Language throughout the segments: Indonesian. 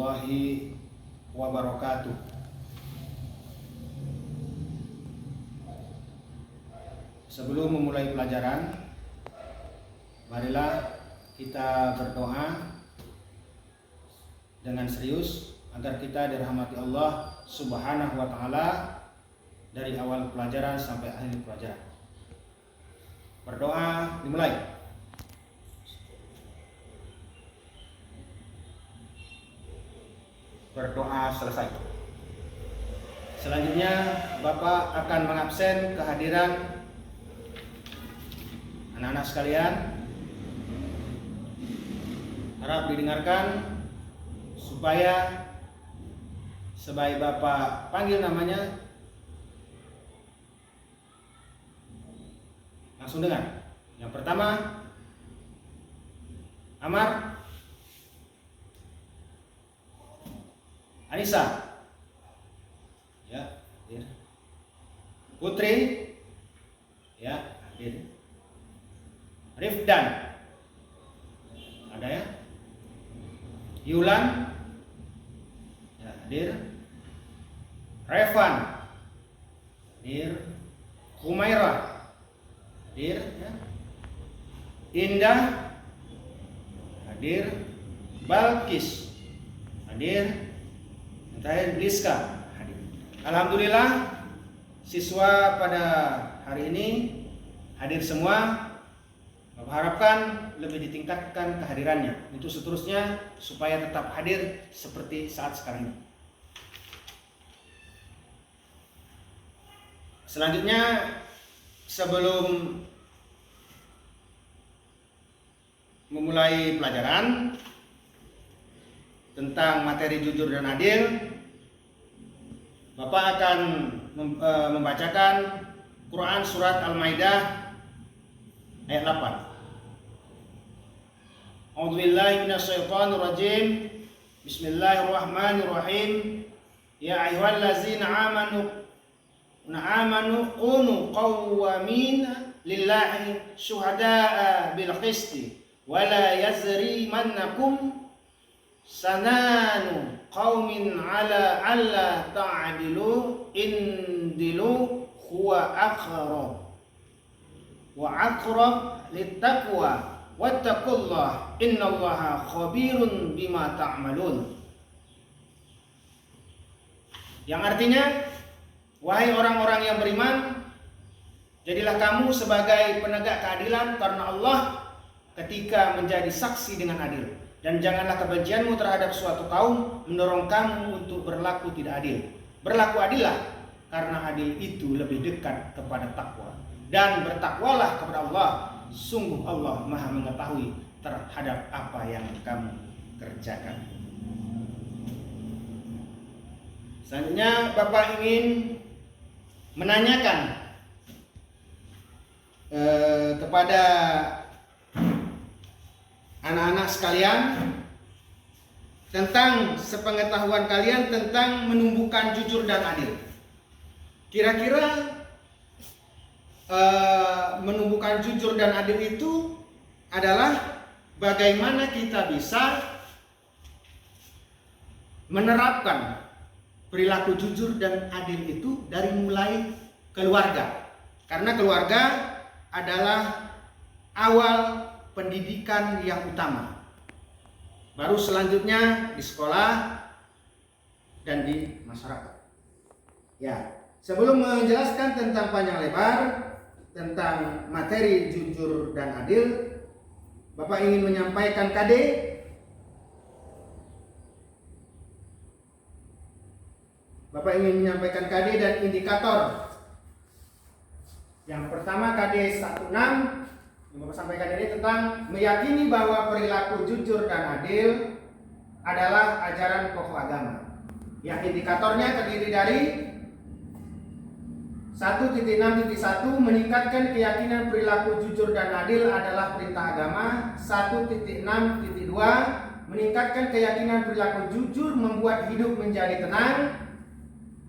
warahmatullahi wabarakatuh. Sebelum memulai pelajaran, marilah kita berdoa dengan serius agar kita dirahmati Allah Subhanahu wa taala dari awal pelajaran sampai akhir pelajaran. Berdoa dimulai. Berdoa selesai. Selanjutnya Bapak akan mengabsen kehadiran anak-anak sekalian. Harap didengarkan supaya sebaik Bapak panggil namanya langsung dengar. Yang pertama, Amar, Anissa, ya, hadir. Putri, ya, hadir. Rifdan, ada ya. Yulan, ya, hadir. Revan, hadir. Humaira, hadir, ya. Indah, hadir. Balkis, hadir. Terakhir Bliska, hadir. Alhamdulillah, siswa pada hari ini hadir semua. Bapak harapkan lebih ditingkatkan kehadirannya untuk seterusnya supaya tetap hadir seperti saat sekarang ini. Selanjutnya, sebelum memulai pelajaran tentang materi jujur dan adil, Bapak akan membacakan Quran surat Al-Maidah ayat 8. A'udzubillahi minasyaitonirrajim. Bismillahirrahmanirrahim. Ya ayyuhallazina amanu qunu qawwamina lillahi syuhada'a bil qisti wa la yazrimannakum sananu qaumin ala alla ta'dilu indilu huwa aqrab littaqwa wattaqullah innallaha khabirun bima ta'malun. Yang artinya, wahai orang-orang yang beriman, jadilah kamu sebagai penegak keadilan karena Allah ketika menjadi saksi dengan adil. Dan janganlah kebencianmu terhadap suatu kaum mendorong kamu untuk berlaku tidak adil. Berlaku adillah, karena adil itu lebih dekat kepada takwa. Dan bertakwalah kepada Allah, sungguh Allah Maha mengetahui terhadap apa yang kamu kerjakan. Selanjutnya Bapak ingin menanyakan kepada anak-anak sekalian tentang sepengetahuan kalian tentang menumbuhkan jujur dan adil. Kira-kira menumbuhkan jujur dan adil itu adalah bagaimana kita bisa menerapkan perilaku jujur dan adil itu dari mulai keluarga. Karena keluarga adalah awal pendidikan yang utama. Baru selanjutnya di sekolah dan di masyarakat. Ya, sebelum menjelaskan tentang panjang lebar tentang materi jujur dan adil, Bapak ingin menyampaikan KD. Bapak ingin menyampaikan KD dan indikator. Yang pertama KD 16 yang Bapak sampaikan ini tentang meyakini bahwa perilaku jujur dan adil adalah ajaran pokok agama. Yang indikatornya terdiri dari 1.6.1 meningkatkan keyakinan perilaku jujur dan adil adalah perintah agama. 1.6.2 meningkatkan keyakinan perilaku jujur membuat hidup menjadi tenang.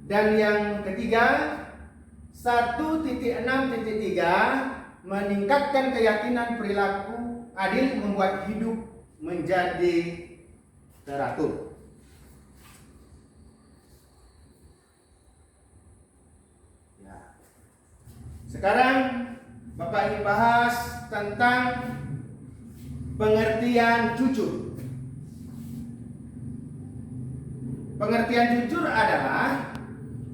Dan yang ketiga 1.6.3 meningkatkan keyakinan perilaku adil membuat hidup menjadi teratur. Sekarang Bapak ingin bahas tentang pengertian jujur. Pengertian jujur adalah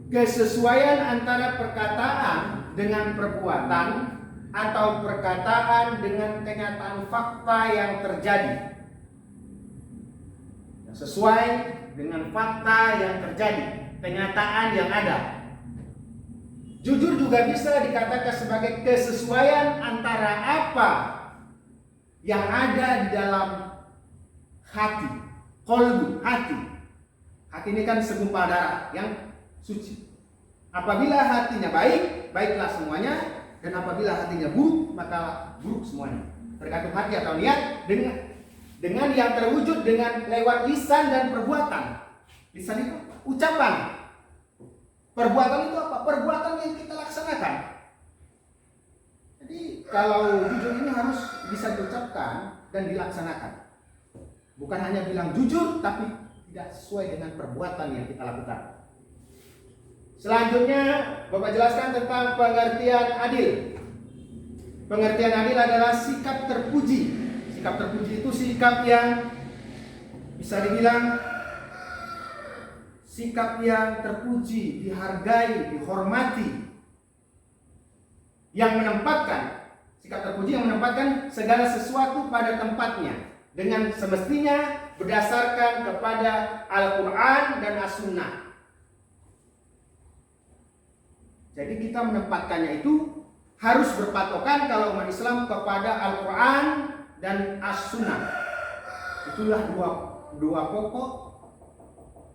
kesesuaian antara perkataan dengan perbuatan atau perkataan dengan kenyataan fakta yang terjadi. Sesuai dengan fakta yang terjadi, kenyataan yang ada. Jujur juga bisa dikatakan sebagai kesesuaian antara apa yang ada di dalam hati, qalbu, hati. Hati ini kan segumpal darah yang suci. Apabila hatinya baik, baiklah semuanya. Dan apabila hatinya buruk, maka buruk semuanya. Tergantung hati atau niat dengan yang terwujud dengan lewat lisan dan perbuatan. Lisan itu ucapan. Perbuatan itu apa? Perbuatan yang kita laksanakan. Jadi kalau jujur ini harus bisa diucapkan dan dilaksanakan. Bukan hanya bilang jujur, tapi tidak sesuai dengan perbuatan yang kita lakukan. Selanjutnya Bapak jelaskan tentang pengertian adil. Pengertian adil adalah sikap terpuji. Sikap terpuji itu sikap yang bisa dibilang sikap yang terpuji, dihargai, dihormati. Yang menempatkan, sikap terpuji yang menempatkan segala sesuatu pada tempatnya dengan semestinya berdasarkan kepada Al-Quran dan As-Sunnah. Jadi kita menempatkannya itu harus berpatokan kalau umat Islam kepada Al-Quran dan As-Sunnah. Itulah dua pokok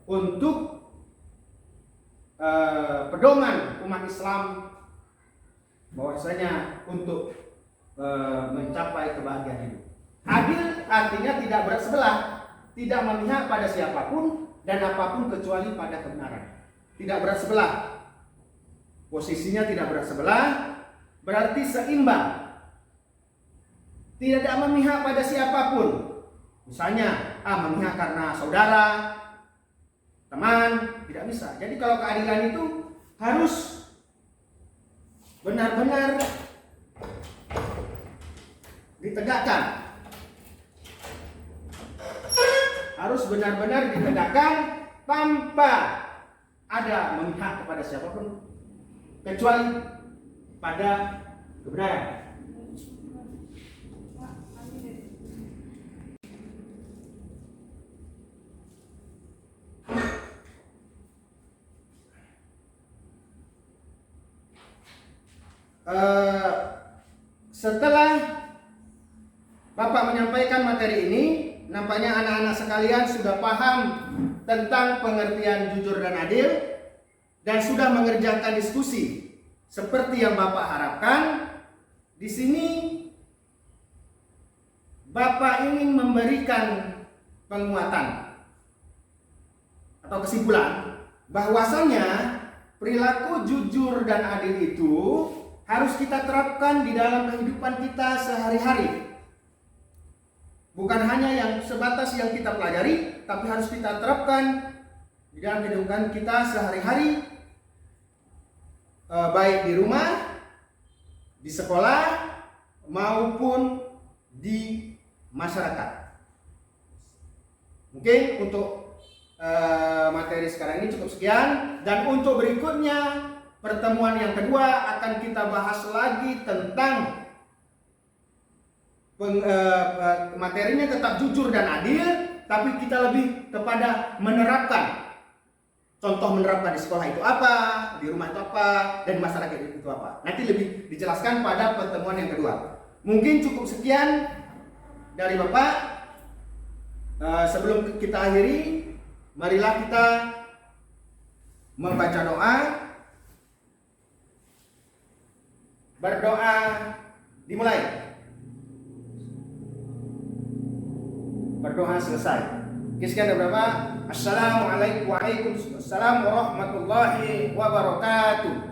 untuk pedoman umat Islam bahwasanya untuk mencapai kebahagiaan hidup. Adil artinya tidak berat sebelah, tidak memihak pada siapapun dan apapun kecuali pada kebenaran. Tidak berat sebelah. Posisinya tidak berat sebelah, berarti seimbang. Tidak memihak pada siapapun. Misalnya, memihak karena saudara, teman, tidak bisa. Jadi kalau keadilan itu harus benar-benar ditegakkan. Harus benar-benar ditegakkan tanpa ada memihak kepada siapapun kecuali pada kebenaran. Setelah Bapak menyampaikan materi ini, nampaknya anak-anak sekalian sudah paham tentang pengertian jujur dan adil dan sudah mengerjakan diskusi seperti yang Bapak harapkan. Di sini Bapak ingin memberikan penguatan atau kesimpulan bahwasanya perilaku jujur dan adil itu harus kita terapkan di dalam kehidupan kita sehari-hari. Bukan hanya yang sebatas yang kita pelajari, tapi harus kita terapkan di dalam kehidupan kita sehari-hari, baik di rumah, di sekolah, maupun di masyarakat. Mungkin untuk materi sekarang ini cukup sekian, dan untuk berikutnya pertemuan yang kedua akan kita bahas lagi tentang materinya tetap jujur dan adil, tapi kita lebih kepada menerapkan. Contoh menerapkan di sekolah itu apa, di rumah itu apa, dan di masyarakat itu apa. Nanti lebih dijelaskan pada pertemuan yang kedua. Mungkin cukup sekian dari Bapak. Sebelum kita akhiri, marilah kita membaca doa. Berdoa dimulai. Berdoa selesai. Sekian dari Bapak. Assalamualaikum warahmatullahi wabarakatuh.